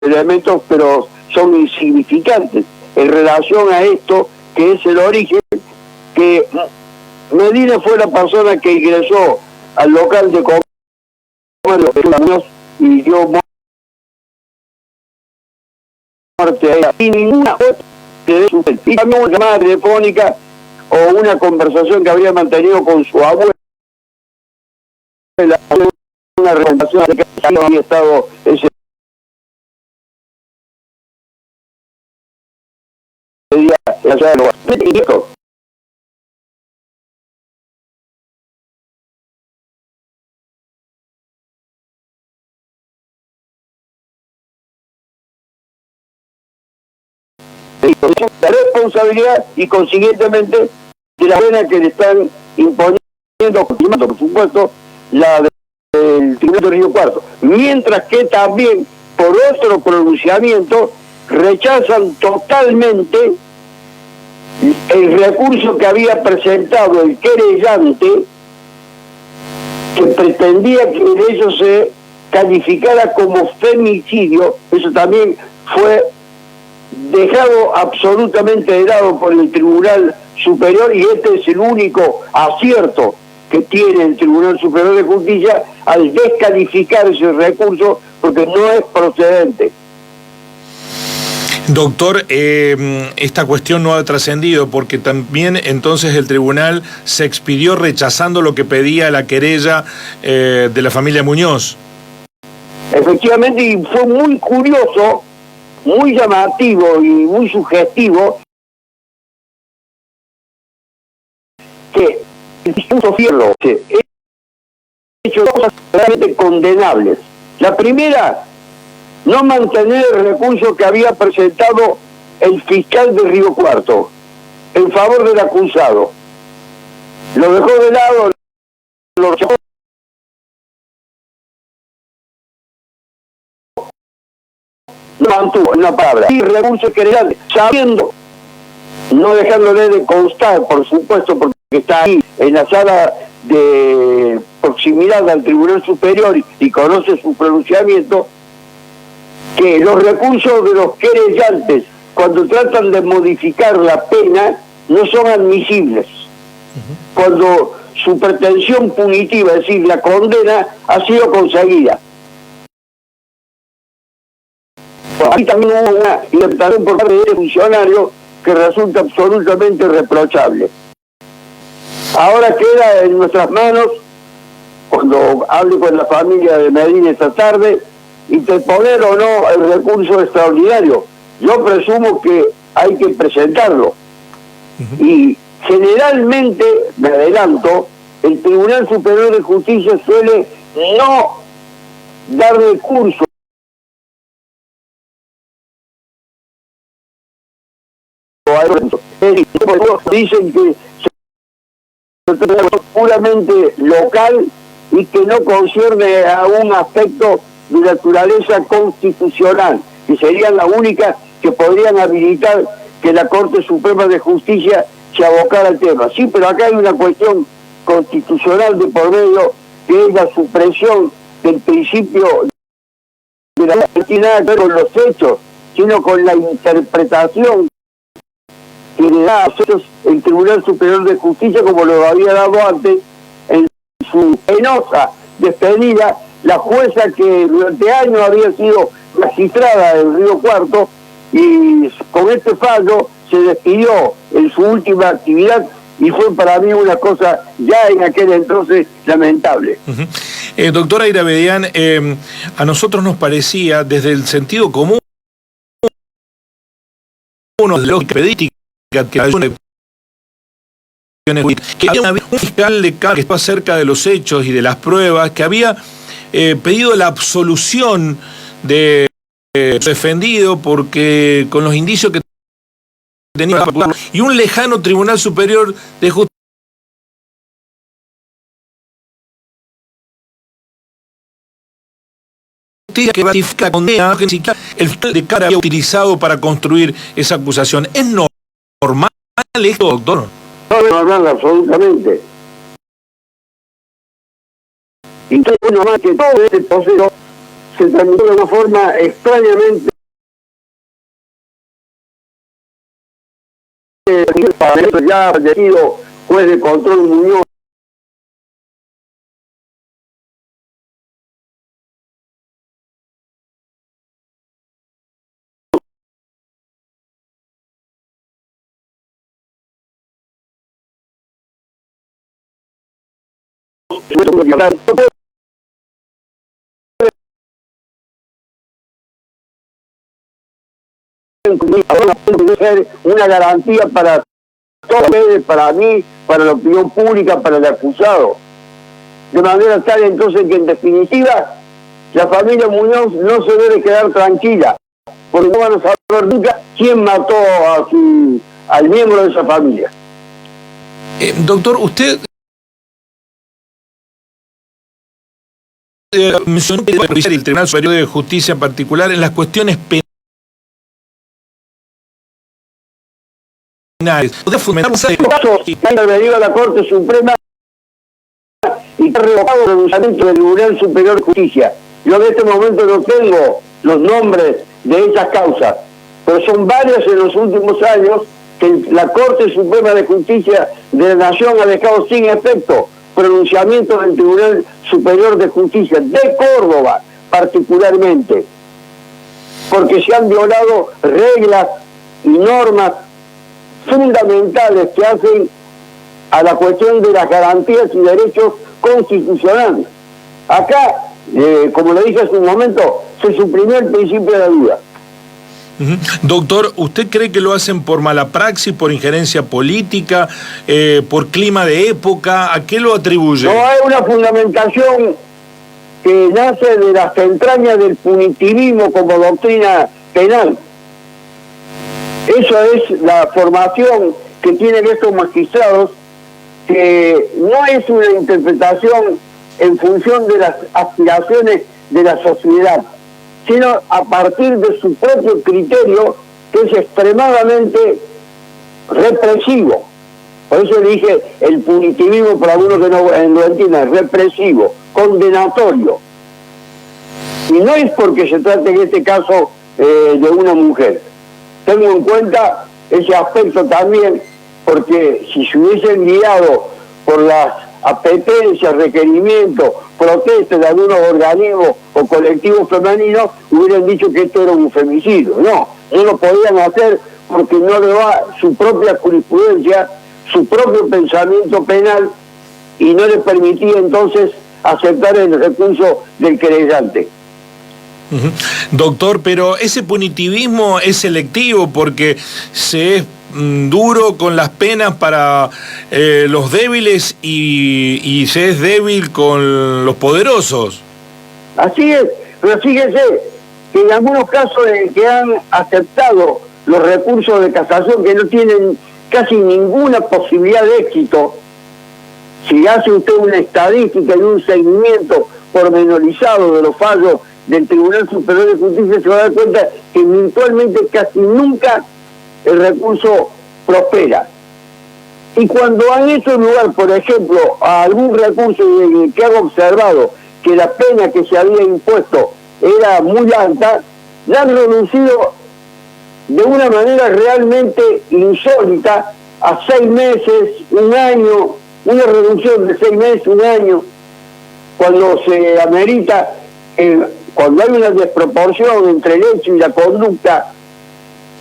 elementos, pero son insignificantes en relación a esto, que es el origen, que Medina fue la persona que ingresó al local de comercio y dio muerte a ella, y ninguna otra y también una llamada telefónica o una conversación que habría mantenido con su abuela, una recomendación de que había estado ese día allá en el la responsabilidad y consiguientemente de la pena que le están imponiendo, por supuesto, la del Tribunal de Río Cuarto, mientras que también por otro pronunciamiento rechazan totalmente el recurso que había presentado el querellante, que pretendía que el hecho se calificara como femicidio. Eso también fue dejado absolutamente de lado por el Tribunal Superior, y este es el único acierto que tiene el Tribunal Superior de Justicia al descalificar ese recurso, porque no es procedente. Doctor, esta cuestión no ha trascendido porque también entonces el tribunal se expidió rechazando lo que pedía la querella de la familia Muñoz. Efectivamente, y fue muy curioso, muy llamativo y muy sugestivo que el discurso Fierro ha hecho cosas realmente condenables. La primera, no mantener el recurso que había presentado el fiscal de Río Cuarto en favor del acusado. Lo dejó de lado, lo rechazó, no mantuvo una palabra. Y recursos querellante, sabiendo, no dejándole de constar, por supuesto, porque está ahí en la sala de proximidad al Tribunal Superior y conoce su pronunciamiento, que los recursos de los querellantes, cuando tratan de modificar la pena, no son admisibles. Cuando su pretensión punitiva, es decir, la condena, ha sido conseguida. Aquí también hubo una interpretación por parte de este funcionario que resulta absolutamente reprochable. Ahora queda en nuestras manos, cuando hable con la familia de Medina esta tarde, interponer o no el recurso extraordinario. Yo presumo que hay que presentarlo. Y generalmente, me adelanto, el Tribunal Superior de Justicia suele no dar recurso. Dicen que es puramente local y que no concierne a un aspecto de naturaleza constitucional, que serían las únicas que podrían habilitar que la Corte Suprema de Justicia se abocara al tema. Sí, pero acá hay una cuestión constitucional de por medio, que es la supresión del principio de la ley, que no tiene nada que ver con los hechos, sino con la interpretación que le da a el Tribunal Superior de Justicia, como lo había dado antes en su penosa despedida la jueza que durante años había sido magistrada del Río Cuarto, y con este fallo se despidió en su última actividad, y fue para mí una cosa ya en aquel entonces lamentable. Doctora Irabedián, a nosotros nos parecía, desde el sentido común, uno de los pedística, que había un fiscal de que estaba cerca de los hechos y de las pruebas, que había pedido la absolución de defendido porque con los indicios que tenía, y un lejano Tribunal Superior de Justicia que ratifica la condena, que ni siquiera el fiscal de cara había utilizado para construir esa acusación. ¿Es normal esto, doctor? No es normal, absolutamente. Y entonces, bueno, más que todo este proceso se tramitó de una forma extrañamente ya fallecido juez de control Muñoz, ser una garantía para todos ustedes, para mí, para la opinión pública, para el acusado. De manera tal entonces que en definitiva la familia Muñoz no se debe quedar tranquila, porque no van a saber nunca quién mató al miembro de esa familia. Doctor, usted mencionó que el Tribunal Superior de Justicia en particular en las cuestiones penales. ¿Podría fundamentar un caso que ha intervenido a la Corte Suprema y que ha revocado el pronunciamiento del Tribunal Superior de Justicia? Yo en este momento no tengo los nombres de esas causas, pero son varias en los últimos años que la Corte Suprema de Justicia de la Nación ha dejado sin efecto pronunciamientos del Tribunal Superior de Justicia de Córdoba particularmente, porque se han violado reglas y normas fundamentales que hacen a la cuestión de las garantías y derechos constitucionales. Acá, como le dije hace un momento, se suprimió el principio de la duda. Doctor, ¿usted cree que lo hacen por mala praxis, por injerencia política, por clima de época? ¿A qué lo atribuye? No, hay una fundamentación que nace de las entrañas del punitivismo como doctrina penal. Eso es la formación que tienen estos magistrados, que no es una interpretación en función de las aspiraciones de la sociedad, sino a partir de su propio criterio, que es extremadamente represivo. Por eso dije el punitivismo, para algunos que no lo entiendan, represivo, condenatorio. Y no es porque se trate en este caso de una mujer. Tengo en cuenta ese aspecto también, porque si se hubiesen guiado por las apetencias, requerimientos, protestas de algunos organismos o colectivos femeninos, hubieran dicho que esto era un femicidio. No lo podían hacer porque no le va su propia jurisprudencia, su propio pensamiento penal, y no le permitía entonces aceptar el recurso del querellante. Doctor, pero ese punitivismo es selectivo porque se es duro con las penas para los débiles y se es débil con los poderosos. Así es, pero fíjese que en algunos casos en que han aceptado los recursos de casación que no tienen casi ninguna posibilidad de éxito, si hace usted una estadística y un seguimiento pormenorizado de los fallos del Tribunal Superior de Justicia, se va a dar cuenta que virtualmente casi nunca el recurso prospera. Y cuando han hecho lugar, por ejemplo, a algún recurso que han observado que la pena que se había impuesto era muy alta, la han reducido de una manera realmente insólita a 6 meses, 1 año, una reducción de 6 meses, 1 año, cuando se amerita, cuando hay una desproporción entre el hecho y la conducta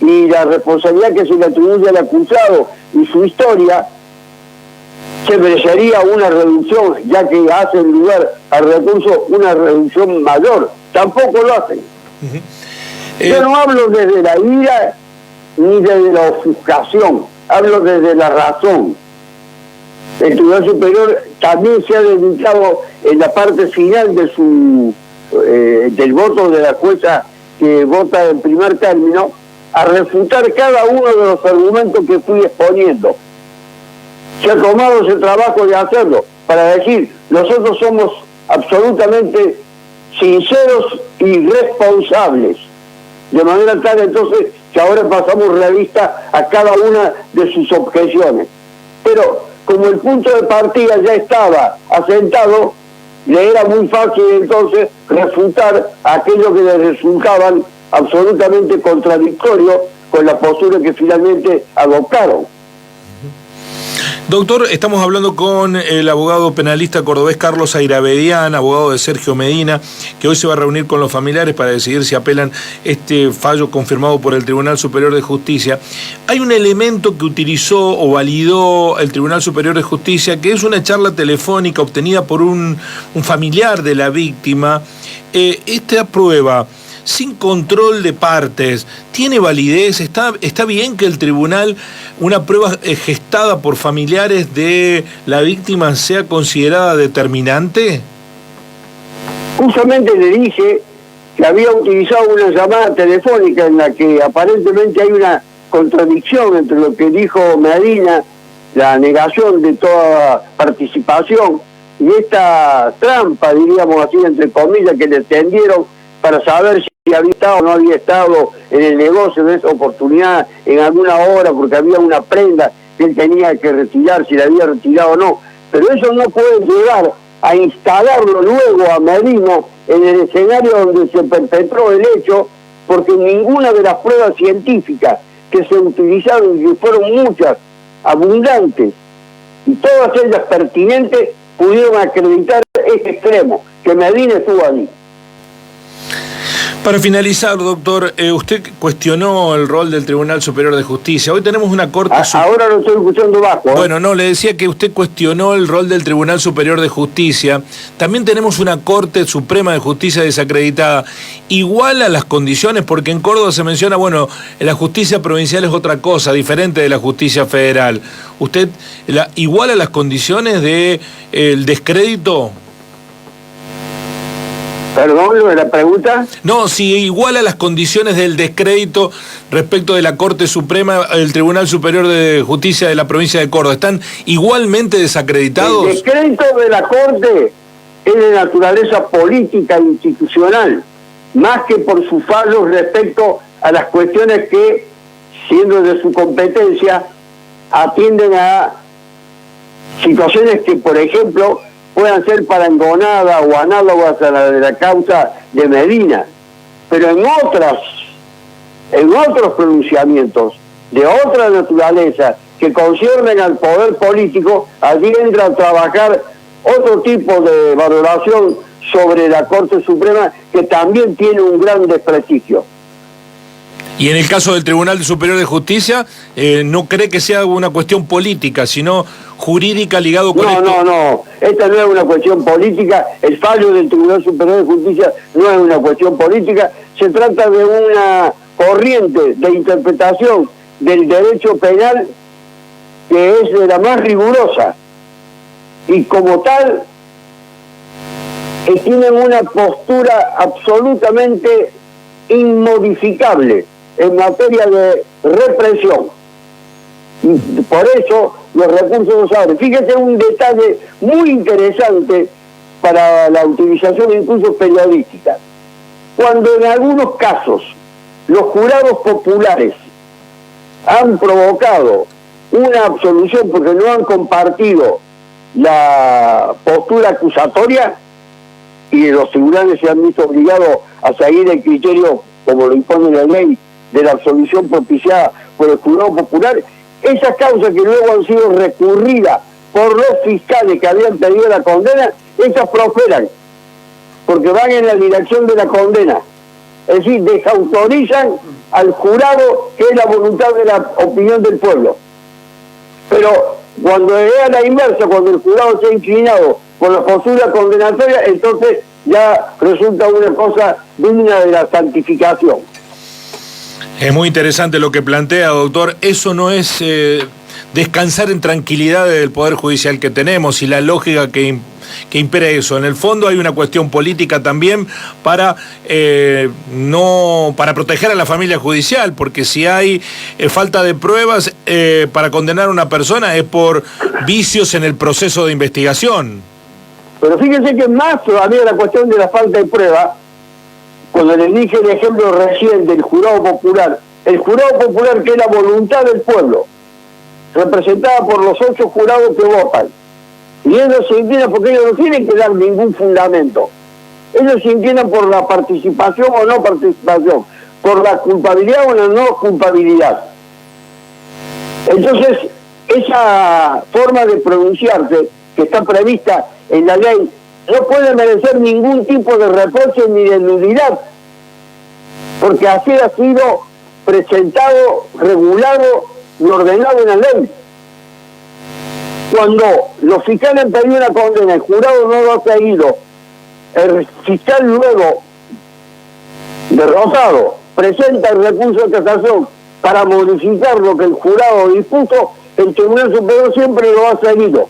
y la responsabilidad que se le atribuye al acusado y su historia, se merecería una reducción, ya que hacen lugar al recurso una reducción mayor. Tampoco lo hacen. Yo no hablo desde la ira ni desde la ofuscación, hablo desde la razón. El Tribunal Superior también se ha dedicado en la parte final de del voto de la jueza que vota en primer término a refutar cada uno de los argumentos que fui exponiendo. Se ha tomado ese trabajo de hacerlo para decir, nosotros somos absolutamente sinceros y responsables, de manera tal entonces que ahora pasamos revista a cada una de sus objeciones. Pero como el punto de partida ya estaba asentado, le era muy fácil entonces refutar aquello que le resultaban absolutamente contradictorio con la postura que finalmente adoptaron. Doctor, estamos hablando con el abogado penalista cordobés Carlos Airabedián, abogado de Sergio Medina, que hoy se va a reunir con los familiares para decidir si apelan este fallo confirmado por el Tribunal Superior de Justicia. Hay un elemento que utilizó o validó el Tribunal Superior de Justicia, que es una charla telefónica obtenida por un familiar de la víctima. Esta prueba, sin control de partes, ¿tiene validez? ¿Está bien que el tribunal, una prueba gestada por familiares de la víctima, sea considerada determinante? Justamente le dije que había utilizado una llamada telefónica en la que aparentemente hay una contradicción entre lo que dijo Medina, la negación de toda participación, y esta trampa, diríamos así, entre comillas, que le tendieron para saber si había estado o no había estado en el negocio de esa oportunidad en alguna hora, porque había una prenda que él tenía que retirar, si la había retirado o no. Pero eso no puede llegar a instalarlo luego a Medina en el escenario donde se perpetró el hecho, porque ninguna de las pruebas científicas que se utilizaron, y que fueron muchas, abundantes, y todas ellas pertinentes, pudieron acreditar este extremo, que Medina estuvo allí. Para finalizar, doctor, usted cuestionó el rol del Tribunal Superior de Justicia. Hoy tenemos una Corte... Ahora lo estoy escuchando bajo. Bueno, no, le decía que usted cuestionó el rol del Tribunal Superior de Justicia. También tenemos una Corte Suprema de Justicia desacreditada. Igual a las condiciones, porque en Córdoba se menciona, bueno, la justicia provincial es otra cosa, diferente de la justicia federal. ¿Usted igual a las condiciones del descrédito? Perdón, ¿la pregunta? No, si igual a las condiciones del descrédito respecto de la Corte Suprema, el Tribunal Superior de Justicia de la provincia de Córdoba, ¿están igualmente desacreditados? El descrédito de la Corte es de naturaleza política e institucional, más que por sus fallos respecto a las cuestiones que, siendo de su competencia, atienden a situaciones que, por ejemplo, puedan ser parangonadas o análogas a la de la causa de Medina, pero en otros pronunciamientos de otra naturaleza que conciernen al poder político, allí entra a trabajar otro tipo de valoración sobre la Corte Suprema, que también tiene un gran desprestigio. Y en el caso del Tribunal Superior de Justicia, ¿no cree que sea una cuestión política, sino jurídica ligado con esto? No, esta no es una cuestión política, el fallo del Tribunal Superior de Justicia no es una cuestión política, se trata de una corriente de interpretación del derecho penal que es de la más rigurosa, y como tal, tienen una postura absolutamente inmodificable en materia de represión. Y por eso los recursos no se abren. Fíjese un detalle muy interesante para la utilización incluso periodística. Cuando en algunos casos los jurados populares han provocado una absolución porque no han compartido la postura acusatoria, y los tribunales se han visto obligados a seguir el criterio, como lo impone la ley, de la absolución propiciada por el jurado popular, esas causas que luego han sido recurridas por los fiscales que habían pedido la condena, esas prosperan, porque van en la dirección de la condena. Es decir, desautorizan al jurado, que es la voluntad de la opinión del pueblo. Pero cuando es a la inversa, cuando el jurado se ha inclinado por la postura condenatoria, entonces ya resulta una cosa digna de la santificación. Es muy interesante lo que plantea, doctor. Eso no es descansar en tranquilidad del Poder Judicial que tenemos y la lógica que impera eso. En el fondo hay una cuestión política también para proteger a la familia judicial, porque si hay falta de pruebas para condenar a una persona es por vicios en el proceso de investigación. Pero fíjense que más todavía la cuestión de la falta de prueba, cuando les dije el ejemplo recién del jurado popular, el jurado popular, que es la voluntad del pueblo, representada por los 8 jurados que votan, y ellos se inclinan porque ellos no tienen que dar ningún fundamento, ellos se inclinan por la participación o no participación, por la culpabilidad o la no culpabilidad. Entonces, esa forma de pronunciarse que está prevista en la ley no puede merecer ningún tipo de reproche ni de nulidad, porque así ha sido presentado, regulado y ordenado en la ley. Cuando los fiscales han pedido una condena, el jurado no lo ha seguido, el fiscal luego, derrotado, presenta el recurso de casación para modificar lo que el jurado dispuso, el Tribunal Superior siempre lo ha seguido.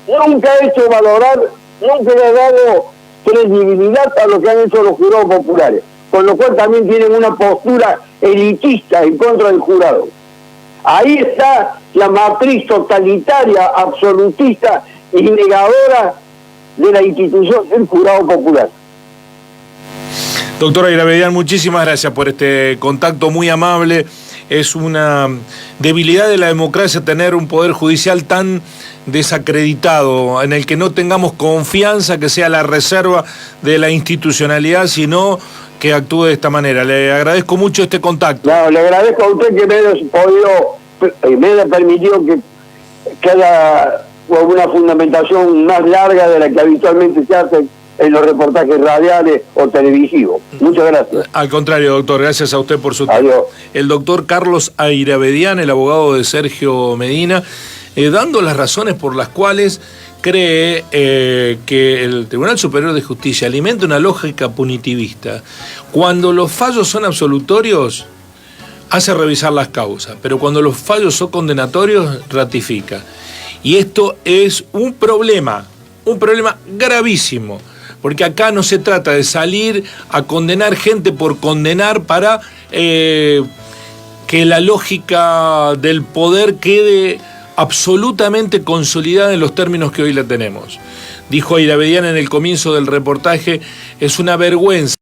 Nunca ha hecho valorar, nunca le ha dado credibilidad a lo que han hecho los jurados populares, con lo cual también tienen una postura elitista en contra del jurado. Ahí está la matriz totalitaria, absolutista y negadora de la institución del jurado popular. Doctor Ayravedian, muchísimas gracias por este contacto muy amable. Es una debilidad de la democracia tener un poder judicial tan desacreditado, en el que no tengamos confianza que sea la reserva de la institucionalidad, sino que actúe de esta manera. Le agradezco mucho este contacto. No, le agradezco a usted que me haya permitido que haga una fundamentación más larga de la que habitualmente se hace en los reportajes radiales o televisivos. Muchas gracias. Al contrario, doctor, gracias a usted por su tiempo. Adiós. El doctor Carlos Ayravedian, el abogado de Sergio Medina, dando las razones por las cuales cree que el Tribunal Superior de Justicia alimenta una lógica punitivista. Cuando los fallos son absolutorios, hace revisar las causas, pero cuando los fallos son condenatorios, ratifica. Y esto es un problema gravísimo, porque acá no se trata de salir a condenar gente por condenar para que la lógica del poder quede absolutamente consolidada en los términos que hoy la tenemos. Dijo Ayravedian en el comienzo del reportaje, es una vergüenza